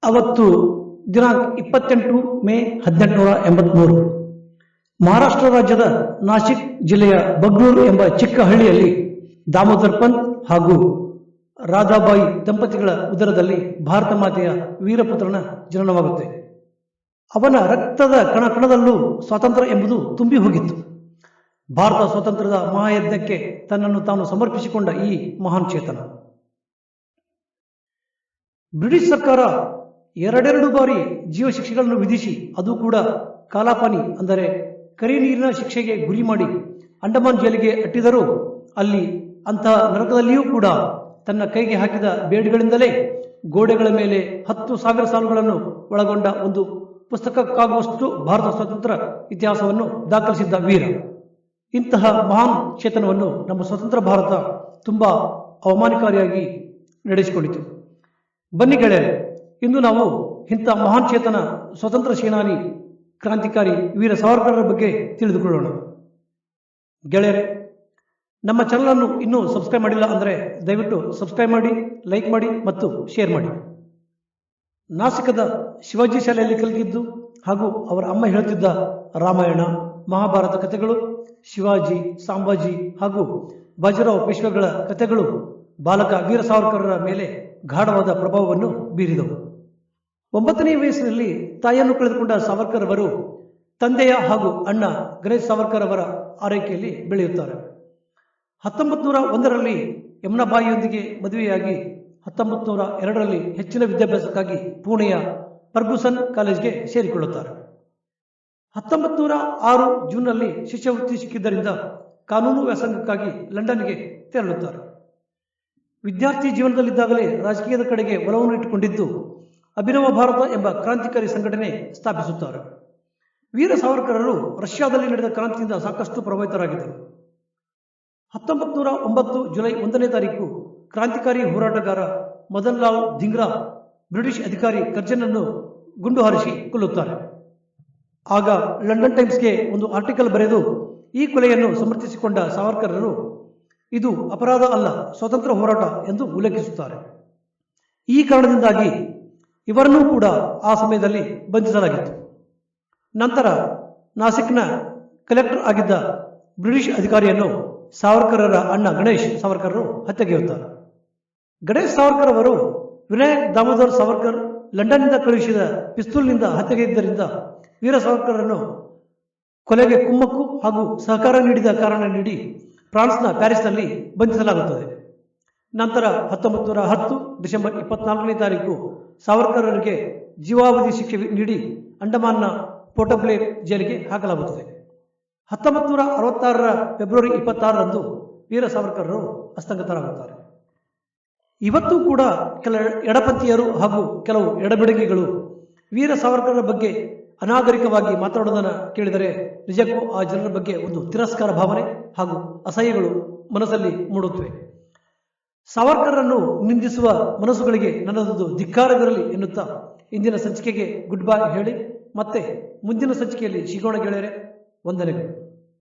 ಅವತ್ತು ದಿನಾಂಕ 28 ಮೇ 1883 ಮಹಾರಾಷ್ಟ್ರ ರಾಜ್ಯದ ನಾಸಿಕ್ ಜಿಲ್ಲೆಯ ಬಗ್ಲೂರು ಎಂಬ ಚಿಕ್ಕ ಹಳ್ಳಿಯಲ್ಲಿ ದಾಮೋದರ್ ಪಂತ್ ಹಾಗೂ ರಾಧಾಬಾಯಿ ದಂಪತಿಗಳ ಉದರದಲ್ಲಿ ಭಾರತ ಮಾತೆಯ ವೀರಪುತ್ರನ ಜನನವಾಗುತ್ತೆ. ಅವನ ರಕ್ತದ ಕಣಕಣದಲ್ಲೂ ಸ್ವಾತಂತ್ರ್ಯ ಎಂಬುದು ತುಂಬಿ ಹೋಗಿತ್ತು. ಭಾರತ ಸ್ವಾತಂತ್ರ್ಯದ ಮಹಾಯಜ್ಞಕ್ಕೆ ತನ್ನನ್ನು ತಾನು ಸಮರ್ಪಿಸಿಕೊಂಡ ಈ ಮಹಾನ್ ಚೇತನ. ಬ್ರಿಟಿಷ್ ಸರ್ಕಾರ ಎರಡೆರಡು ಬಾರಿ ಜೀವ ಶಿಕ್ಷೆಗಳನ್ನು ವಿಧಿಸಿ, ಅದು ಕೂಡ ಕಾಲಾಪಾನಿ ಅಂದರೆ ಕರಿ ನೀರಿನ ಶಿಕ್ಷೆಗೆ ಗುರಿ ಮಾಡಿ ಅಂಡಮಾನ್ ಜೈಲಿಗೆ ಅಟ್ಟಿದರೂ ಅಲ್ಲಿ ಅಂತಹ ನರಕದಲ್ಲಿಯೂ ಕೂಡ ತನ್ನ ಕೈಗೆ ಹಾಕಿದ ಬೇಡಿಗಳಿಂದಲೇ ಗೋಡೆಗಳ ಮೇಲೆ 10,000 ಸಾಲುಗಳನ್ನು ಒಳಗೊಂಡ ಒಂದು ಪುಸ್ತಕಕ್ಕಾಗುವಷ್ಟು ಭಾರತ ಸ್ವಾತಂತ್ರ್ಯ ಇತಿಹಾಸವನ್ನು ದಾಖಲಿಸಿದ್ದ ವೀರ. ಇಂತಹ ಮಹಾನ್ ಚೇತನವನ್ನು ನಮ್ಮ ಸ್ವತಂತ್ರ ಭಾರತ ತುಂಬಾ ಅವಮಾನಕಾರಿಯಾಗಿ ನಡೆಸಿಕೊಂಡಿತು. ಬನ್ನಿ ಗೆಳೆಯರೆ, ಇಂದು ನಾವು ಇಂಥ ಮಹಾನ್ ಚೇತನ ಸ್ವತಂತ್ರ ಸೇನಾನಿ ಕ್ರಾಂತಿಕಾರಿ ವೀರ ಸಾವರ್ಕರರ ಬಗ್ಗೆ ತಿಳಿದುಕೊಳ್ಳೋಣ. ಗೆಳೆಯರೆ, ನಮ್ಮ ಚಾನಲ್ ಅನ್ನು ಇನ್ನೂ ಸಬ್ಸ್ಕ್ರೈಬ್ ಮಾಡಿಲ್ಲ ಅಂದರೆ ದಯವಿಟ್ಟು ಸಬ್ಸ್ಕ್ರೈಬ್ ಮಾಡಿ, ಲೈಕ್ ಮಾಡಿ ಮತ್ತು ಶೇರ್ ಮಾಡಿ. ನಾಸಿಕದ ಶಿವಾಜಿ ಶಾಲೆಯಲ್ಲಿ ಕಲಿತಿದ್ದು ಹಾಗೂ ಅವರ ಅಮ್ಮ ಹೇಳುತ್ತಿದ್ದ ರಾಮಾಯಣ, ಮಹಾಭಾರತ ಕಥೆಗಳು, ಶಿವಾಜಿ, ಸಂಭಾಜಿ ಹಾಗೂ ಬಾಜಿರಾವ್ ಪೇಶ್ವೆಗಳ ಕಥೆಗಳು ಬಾಲಕ ವೀರ ಸಾವರ್ಕರರ ಮೇಲೆ ಗಾಢವಾದ ಪ್ರಭಾವವನ್ನು ಬೀರಿದವು. 9ನೇ ವಯಸ್ಸಿನಲ್ಲಿ ತಾಯಿಯನ್ನು ಕಳೆದುಕೊಂಡ ಸಾವರ್ಕರ್ ಅವರು ತಂದೆಯ ಹಾಗೂ ಅಣ್ಣ ಗಣೇಶ್ ಸಾವರ್ಕರ್ ಅವರ ಆರೈಕೆಯಲ್ಲಿ ಬೆಳೆಯುತ್ತಾರೆ. 1901ರಲ್ಲಿ ಯಮುನಾಬಾಯಿಯೊಂದಿಗೆ ಮದುವೆಯಾಗಿ 1902ರಲ್ಲಿ ಹೆಚ್ಚಿನ ವಿದ್ಯಾಭ್ಯಾಸಕ್ಕಾಗಿ ಪುಣೆಯ ಫರ್ಗುಸನ್ ಕಾಲೇಜ್ಗೆ ಸೇರಿಕೊಳ್ಳುತ್ತಾರೆ. 1906 ಜೂನ್ನಲ್ಲಿ ಶಿಷ್ಯವೃತ್ತಿ ಸಿಕ್ಕಿದ್ದರಿಂದ ಕಾನೂನು ವ್ಯಾಸಂಗಕ್ಕಾಗಿ ಲಂಡನ್ಗೆ ತೆರಳುತ್ತಾರೆ. ವಿದ್ಯಾರ್ಥಿ ಜೀವನದಲ್ಲಿದ್ದಾಗಲೇ ರಾಜಕೀಯದ ಕಡೆಗೆ ಒಲವನ್ನು ಇಟ್ಟುಕೊಂಡಿದ್ದು ಅಭಿನವ ಭಾರತ ಎಂಬ ಕ್ರಾಂತಿಕಾರಿ ಸಂಘಟನೆ ಸ್ಥಾಪಿಸುತ್ತಾರೆ. ವೀರ ಸಾವರ್ಕರರು ರಷ್ಯಾದಲ್ಲಿ ನಡೆದ ಕ್ರಾಂತಿಯಿಂದ ಸಾಕಷ್ಟು ಪ್ರಭಾವಿತರಾಗಿದ್ದರು. 1909 ಜುಲೈ 1ನೇ ತಾರೀಕು ಕ್ರಾಂತಿಕಾರಿ ಹೋರಾಟಗಾರ ಮದನ್ ಲಾಲ್ ಧಿಂಗ್ರಾ ಬ್ರಿಟಿಷ್ ಅಧಿಕಾರಿ ಕರ್ಜನ್ ಅನ್ನು ಗುಂಡು ಹಾರಿಸಿ ಕೊಲ್ಲುತ್ತಾರೆ. ಆಗ ಲಂಡನ್ ಟೈಮ್ಸ್ಗೆ ಒಂದು ಆರ್ಟಿಕಲ್ ಬರೆದು ಈ ಕೊಲೆಯನ್ನು ಸಮರ್ಥಿಸಿಕೊಂಡ ಸಾವರ್ಕರರು ಇದು ಅಪರಾಧ ಅಲ್ಲ, ಸ್ವತಂತ್ರ ಹೋರಾಟ ಎಂದು ಉಲ್ಲೇಖಿಸುತ್ತಾರೆ. ಈ ಕಾರಣದಿಂದಾಗಿ ಇವರನ್ನೂ ಕೂಡ ಆ ಸಮಯದಲ್ಲಿ ಬಂಧಿಸಲಾಗಿತ್ತು. ನಂತರ ನಾಸಿಕ್ನ ಕಲೆಕ್ಟರ್ ಆಗಿದ್ದ ಬ್ರಿಟಿಷ್ ಅಧಿಕಾರಿಯನ್ನು ಸಾವರ್ಕರರ ಅಣ್ಣ ಗಣೇಶ್ ಸಾವರ್ಕರರು ಹತ್ಯೆಗೈಯುತ್ತಾರೆ. ಗಣೇಶ್ ಸಾವರ್ಕರ್ ಅವರು ವಿನಾಯಕ್ ದಾಮೋದರ್ ಸಾವರ್ಕರ್ ಲಂಡನ್ನಿಂದ ಕಳುಹಿಸಿದ ಪಿಸ್ತೂಲ್ನಿಂದ ಹತ್ಯೆಗೈದ್ದರಿಂದ ವೀರ ಸಾವರ್ಕರನ್ನು ಕೊಲೆಗೆ ಕುಮ್ಮಕ್ಕು ಹಾಗೂ ಸಹಕಾರ ನೀಡಿದ ಕಾರಣ ನೀಡಿ ಫ್ರಾನ್ಸ್ನ ಪ್ಯಾರಿಸ್ನಲ್ಲಿ ಬಂಧಿಸಲಾಗುತ್ತದೆ. ನಂತರ 1910 ಡಿಸೆಂಬರ್ 24ನೇ ತಾರೀಕು ಸಾವರ್ಕರರಿಗೆ ಜೀವಾವಧಿ ಶಿಕ್ಷೆ ನೀಡಿ ಅಂಡಮಾನ್ನ ಪೋರ್ಟಬ್ಲೇರ್ ಜೈಲಿಗೆ ಹಾಕಲಾಗುತ್ತದೆ. 1966ರ ಫೆಬ್ರವರಿ 26ರಂದು ವೀರ ಸಾವರ್ಕರರು ಹಸ್ತಂಗತರಾಗುತ್ತಾರೆ. ಇವತ್ತು ಕೂಡ ಕೆಲ ಎಡಪಂಥೀಯರು ಹಾಗೂ ಕೆಲವು ಎಡಬಿಡಗಿಗಳು ವೀರ ಸಾವರ್ಕರರ ಬಗ್ಗೆ ಅನಾಗರಿಕವಾಗಿ ಮಾತನಾಡುವುದನ್ನು ಕೇಳಿದರೆ ನಿಜಕ್ಕೂ ಆ ಜನರ ಬಗ್ಗೆ ಒಂದು ತಿರಸ್ಕಾರ ಭಾವನೆ ಹಾಗೂ ಅಸಹ್ಯಗಳು ಮನಸ್ಸಲ್ಲಿ ಮೂಡುತ್ತವೆ. ಸಾವರ್ಕರನ್ನು ನಿಂದಿಸುವ ಮನಸ್ಸುಗಳಿಗೆ ನನ್ನದೊಂದು ಧಿಕ್ಕಾರವಿರಲಿ ಎನ್ನುತ್ತಾ ಇಂದಿನ ಸಂಚಿಕೆಗೆ ಗುಡ್ ಬೈ ಹೇಳಿ ಮತ್ತೆ ಮುಂದಿನ ಸಂಚಿಕೆಯಲ್ಲಿ ಸಿಗೋಣ ಗೆಳೆಯರೆ. ವಂದನೆಗಳು.